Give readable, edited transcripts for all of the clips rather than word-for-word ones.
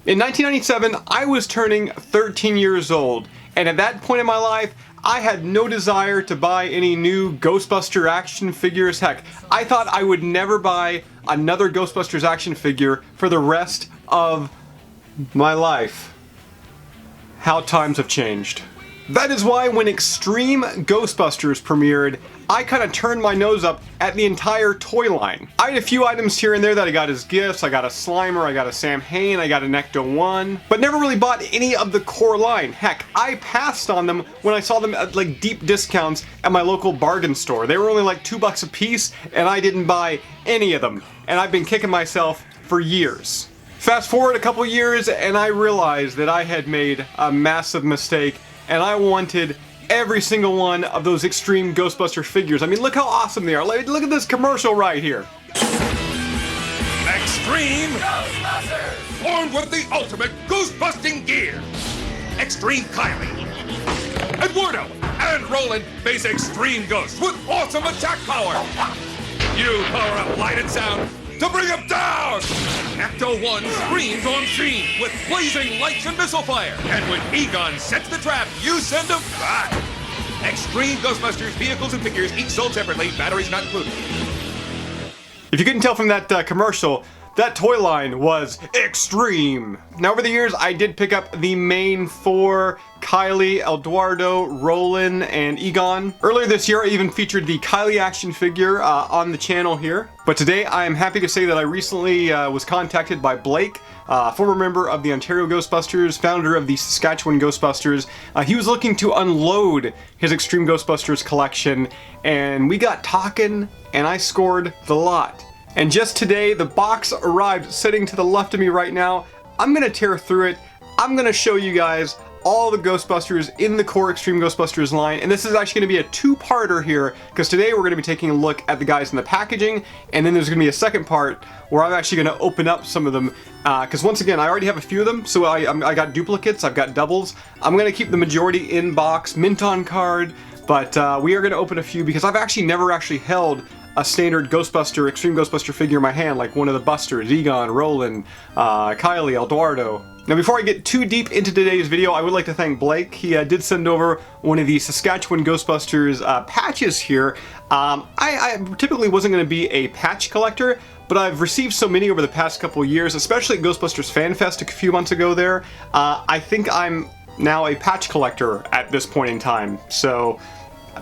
In 1997, I was turning 13 years old, and at that point in my life, I had no desire to buy any new Ghostbuster action figures. Heck, I thought I would never buy another Ghostbusters action figure for the rest of my life. How times have changed. That is why when Extreme Ghostbusters premiered, I kind of turned my nose up at the entire toy line. I had a few items here and there that I got as gifts. I got a Slimer, I got a Sam Hain, I got an Ecto-1, but never really bought any of the core line. Heck, I passed on them when I saw them at like deep discounts at my local bargain store. They were only like $2 a piece, and I didn't buy any of them. And I've been kicking myself for years. Fast forward a couple years, and I realized that I had made a massive mistake, and I wanted every single one of those Extreme Ghostbuster figures. I mean, look how awesome they are. Look at this commercial right here. Extreme Ghostbusters! Formed with the ultimate ghost-busting gear. Extreme Kiley, Gordo, and Roland face extreme ghosts with awesome attack power. You power up light and sound to bring them down! Ecto-1 screams on scene with blazing lights and missile fire. And when Egon sets the trap, you send them back. Extreme Ghostbusters vehicles and figures, each sold separately, batteries not included. If you couldn't tell from that commercial, that toy line was extreme. Now over the years, I did pick up the main four: Kiley, Eduardo, Roland, and Egon. Earlier this year, I even featured the Kiley action figure on the channel here. But today, I am happy to say that I recently was contacted by Blake, former member of the Ontario Ghostbusters, founder of the Saskatchewan Ghostbusters. He was looking to unload his Extreme Ghostbusters collection, and we got talking, and I scored the lot. And just today, the box arrived sitting to the left of me right now. I'm gonna tear through it. I'm gonna show you guys all the Ghostbusters in the core Extreme Ghostbusters line, and this is actually going to be a two-parter here, because today we're going to be taking a look at the guys in the packaging, and then there's going to be a second part where I'm actually going to open up some of them, because once again, I already have a few of them, so I got duplicates, I've got doubles. I'm going to keep the majority in box, mint on card, but we are going to open a few, because I've actually never held a standard Ghostbuster, Extreme Ghostbuster figure in my hand, like one of the Busters, Egon, Roland, Kiley, Eduardo. Now before I get too deep into today's video, I would like to thank Blake. He did send over one of the Saskatchewan Ghostbusters patches here. I typically wasn't going to be a patch collector, but I've received so many over the past couple of years, especially at Ghostbusters Fan Fest a few months ago there. I think I'm now a patch collector at this point in time, so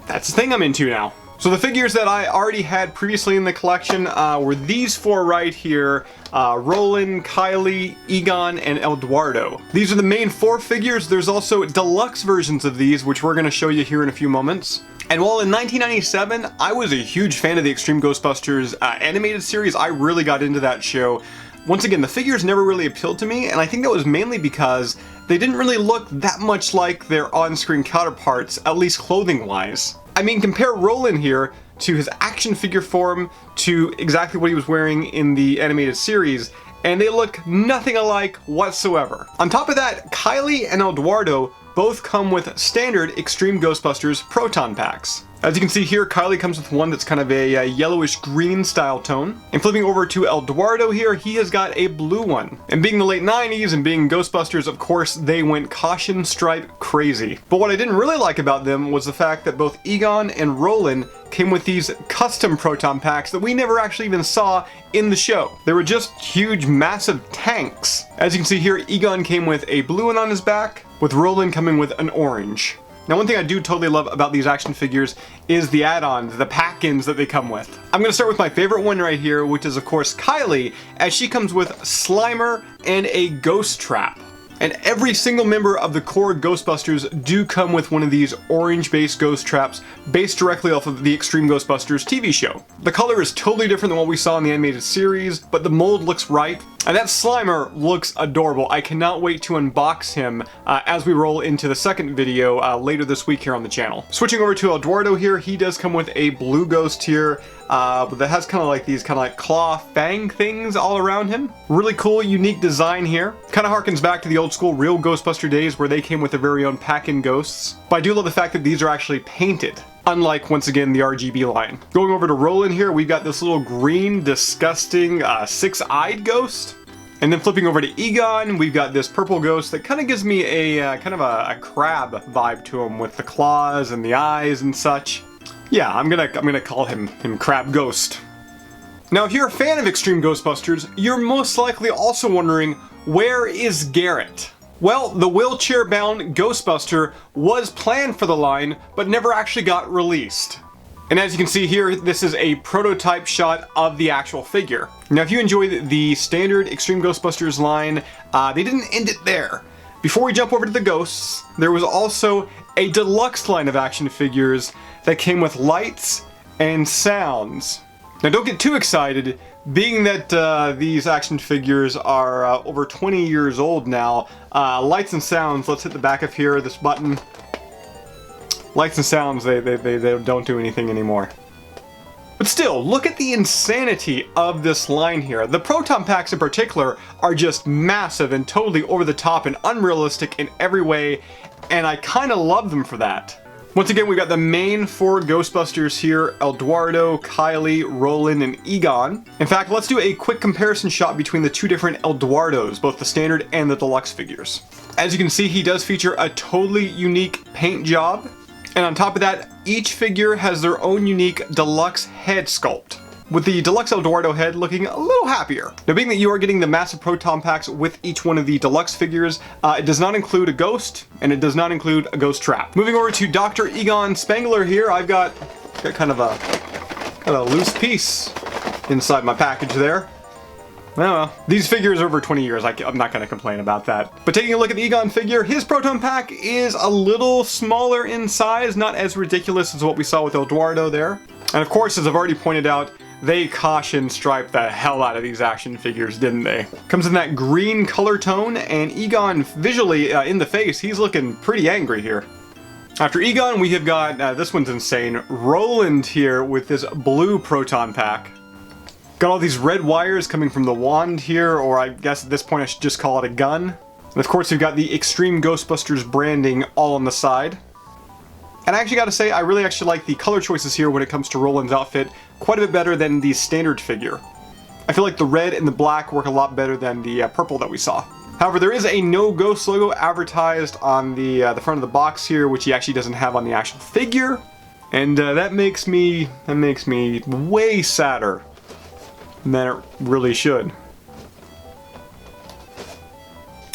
that's the thing I'm into now. So the figures that I already had previously in the collection were these four right here: Roland, Kiley, Egon, and Eduardo. These are the main four figures. There's also deluxe versions of these, which we're going to show you here in a few moments. And while in 1997, I was a huge fan of the Extreme Ghostbusters animated series, I really got into that show. Once again, the figures never really appealed to me, and I think that was mainly because they didn't really look that much like their on-screen counterparts, at least clothing-wise. I mean, compare Roland here to his action figure form to exactly what he was wearing in the animated series, and they look nothing alike whatsoever. On top of that, Kiley and Eduardo both come with standard Extreme Ghostbusters Proton packs. As you can see here, Kiley comes with one that's kind of a yellowish green style tone. And flipping over to Eduardo here, he has got a blue one. And being the late 90s and being Ghostbusters, of course, they went caution stripe crazy. But what I didn't really like about them was the fact that both Egon and Roland came with these custom Proton packs that we never actually even saw in the show. They were just huge, massive tanks. As you can see here, Egon came with a blue one on his back, with Roland coming with an orange. Now, one thing I do totally love about these action figures is the add-ons, the pack-ins that they come with. I'm going to start with my favorite one right here, which is of course Kiley, as she comes with Slimer and a ghost trap. And every single member of the core Ghostbusters do come with one of these orange-based ghost traps based directly off of the Extreme Ghostbusters TV show. The color is totally different than what we saw in the animated series, but the mold looks right. And that Slimer looks adorable. I cannot wait to unbox him as we roll into the second video later this week here on the channel. Switching over to Eduardo here, he does come with a blue ghost here, but that has kind of like these claw fang things all around him. Really cool, unique design here. Kind of harkens back to the old school real Ghostbuster days where they came with their very own pack-in ghosts. But I do love the fact that these are actually painted, unlike, once again, the RGB line. Going over to Roland here, we've got this little green, disgusting, six-eyed ghost. And then flipping over to Egon, we've got this purple ghost that kind of gives me a kind of a crab vibe to him with the claws and the eyes and such. Yeah, I'm gonna call him Crab Ghost. Now, if you're a fan of Extreme Ghostbusters, you're most likely also wondering, where is Garrett? Well, the wheelchair-bound Ghostbuster was planned for the line, but never actually got released. And as you can see here, this is a prototype shot of the actual figure. Now, if you enjoyed the standard Extreme Ghostbusters line, they didn't end it there. Before we jump over to the ghosts, there was also a deluxe line of action figures that came with lights and sounds. Now, don't get too excited, being that these action figures are over 20 years old now. Lights and sounds, let's hit the back of here, this button. Lights and sounds, they don't do anything anymore. But still, look at the insanity of this line here. The proton packs in particular are just massive and totally over the top and unrealistic in every way, and I kind of love them for that. Once again, we've got the main 4 Ghostbusters here: Eduardo, Kiley, Roland, and Egon. In fact, let's do a quick comparison shot between the 2 different Eduardos, both the standard and the deluxe figures. As you can see, he does feature a totally unique paint job. And on top of that, each figure has their own unique deluxe head sculpt, with the deluxe Eduardo head looking a little happier. Now, being that you are getting the massive proton packs with each one of the deluxe figures, it does not include a ghost, and it does not include a ghost trap. Moving over to Dr. Egon Spengler here, I've got kind of a loose piece inside my package there. Well, these figures are over 20 years, I'm not going to complain about that. But taking a look at the Egon figure, his proton pack is a little smaller in size, not as ridiculous as what we saw with Eduardo there. And of course, as I've already pointed out, they caution striped the hell out of these action figures, didn't they? Comes in that green color tone, and Egon visually in the face, he's looking pretty angry here. After Egon, we have got, this one's insane, Roland here with this blue proton pack. Got all these red wires coming from the wand here, or I guess at this point I should just call it a gun. And of course we've got the Extreme Ghostbusters branding all on the side. And I actually gotta say, I really actually like the color choices here when it comes to Roland's outfit quite a bit better than the standard figure. I feel like the red and the black work a lot better than the purple that we saw. However, there is a No Ghost logo advertised on the front of the box here, which he actually doesn't have on the actual figure. And that makes me way sadder than it really should.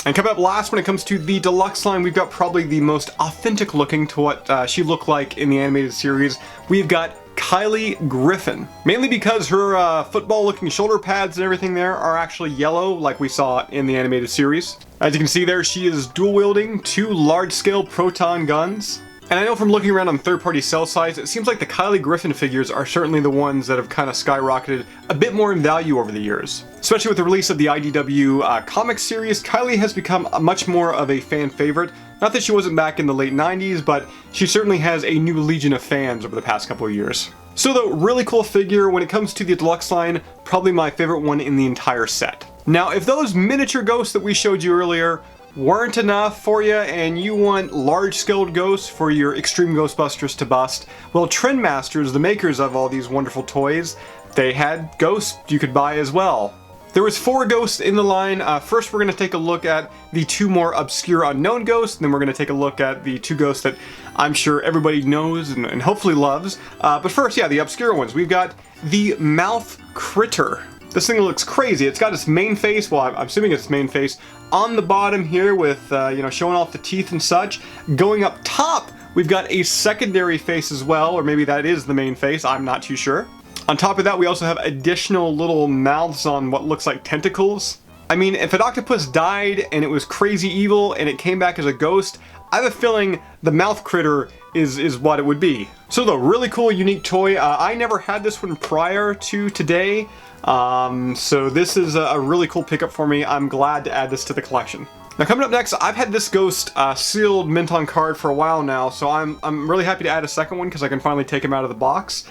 And coming up last when it comes to the deluxe line, we've got probably the most authentic looking to what she looked like in the animated series. We've got Kiley Griffin. Mainly because her football looking shoulder pads and everything there are actually yellow like we saw in the animated series. As you can see there, she is dual wielding 2 large scale proton guns. And I know from looking around on third-party sell sites, it seems like the Kiley Griffin figures are certainly the ones that have kind of skyrocketed a bit more in value over the years. Especially with the release of the IDW comic series, Kiley has become much more of a fan favorite. Not that she wasn't back in the late 90s, but she certainly has a new legion of fans over the past couple of years. So though, really cool figure. When it comes to the deluxe line, probably my favorite one in the entire set. Now, if those miniature ghosts that we showed you earlier weren't enough for you and you want large-scaled ghosts for your Extreme Ghostbusters to bust, well, Trendmasters, the makers of all these wonderful toys, they had ghosts you could buy as well. There was 4 ghosts in the line. First, we're going to take a look at the 2 more obscure unknown ghosts, and then we're going to take a look at the 2 ghosts that I'm sure everybody knows and hopefully loves. But first, yeah, the obscure ones. We've got the Mouth Critter. This thing looks crazy. It's got its main face, well, I'm assuming it's main face, on the bottom here with, showing off the teeth and such. Going up top, we've got a secondary face as well, or maybe that is the main face, I'm not too sure. On top of that, we also have additional little mouths on what looks like tentacles. I mean, if an octopus died and it was crazy evil and it came back as a ghost, I have a feeling the Mouth Critter is what it would be. So the really cool, unique toy. I never had this one prior to today. So this is a really cool pickup for me. I'm glad to add this to the collection. Now coming up next, I've had this ghost sealed mint on card for a while now, so I'm really happy to add a second one because I can finally take him out of the box,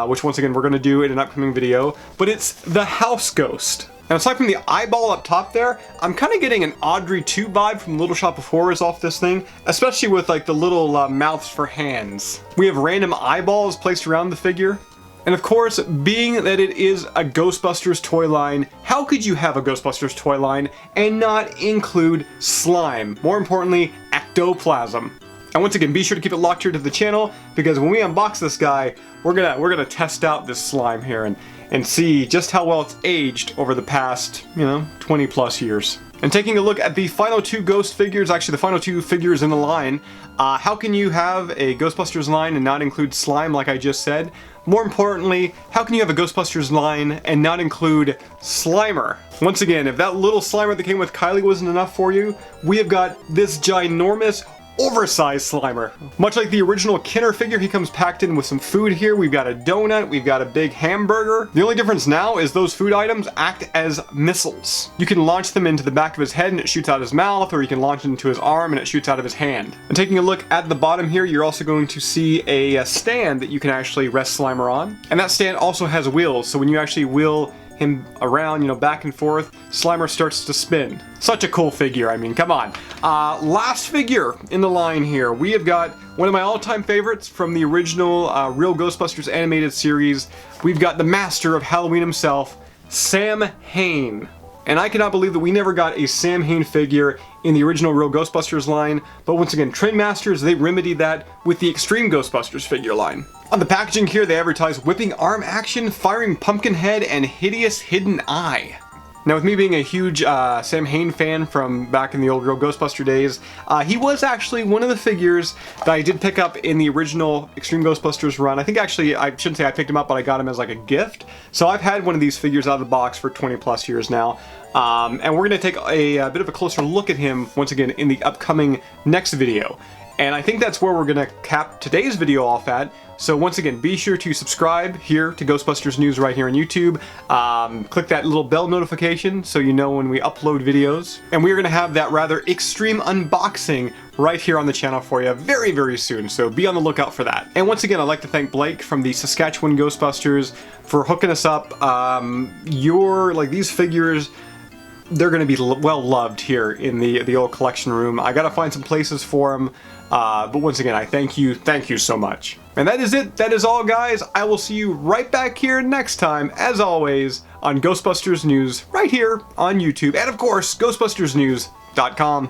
which once again we're going to do in an upcoming video. But it's the House Ghost. Now aside from the eyeball up top there, I'm kind of getting an Audrey 2 vibe from Little Shop of Horrors off this thing, especially with like the little mouths for hands. We have random eyeballs placed around the figure. And of course, being that it is a Ghostbusters toy line, how could you have a Ghostbusters toy line and not include slime? More importantly, ectoplasm. And once again, be sure to keep it locked here to the channel, because when we unbox this guy, we're gonna test out this slime here and see just how well it's aged over the past, 20 plus years. And taking a look at the final two Ghost figures, actually the final two figures in the line, how can you have a Ghostbusters line and not include slime like I just said? More importantly, how can you have a Ghostbusters line and not include Slimer? Once again, if that little Slimer that came with Kiley wasn't enough for you, we have got this ginormous, oversized Slimer. Much like the original Kenner figure, he comes packed in with some food here. We've got a donut, we've got a big hamburger. The only difference now is those food items act as missiles. You can launch them into the back of his head and it shoots out his mouth, or you can launch it into his arm and it shoots out of his hand. And taking a look at the bottom here, you're also going to see a stand that you can actually rest Slimer on. And that stand also has wheels, so when you actually wheel him around, back and forth, Slimer starts to spin. Such a cool figure, I mean, come on. Last figure in the line here, we have got one of my all-time favorites from the original Real Ghostbusters animated series. We've got the master of Halloween himself, Sam Hain. And I cannot believe that we never got a Sam Hain figure in the original Real Ghostbusters line, but once again, Trendmasters, they remedied that with the Extreme Ghostbusters figure line. On the packaging here, they advertise whipping arm action, firing pumpkin head, and hideous hidden eye. Now, with me being a huge Sam Hain fan from back in the old Real Ghostbuster days, he was actually one of the figures that I did pick up in the original Extreme Ghostbusters run. I think actually, I shouldn't say I picked him up, but I got him as like a gift. So I've had one of these figures out of the box for 20 plus years now. And we're going to take a bit of a closer look at him once again in the upcoming next video. And I think that's where we're going to cap today's video off at. So once again, be sure to subscribe here to Ghostbusters News right here on YouTube. Click that little bell notification so you know when we upload videos. And we are going to have that rather extreme unboxing right here on the channel for you very, very soon. So be on the lookout for that. And once again, I'd like to thank Blake from the Saskatchewan Ghostbusters for hooking us up. These figures, they're going to be well loved here in the old collection room. I got to find some places for them. But once again, I thank you so much. And that is it. That is all, guys. I will see you right back here next time, as always, on Ghostbusters News, right here on YouTube, and of course, GhostbustersNews.com.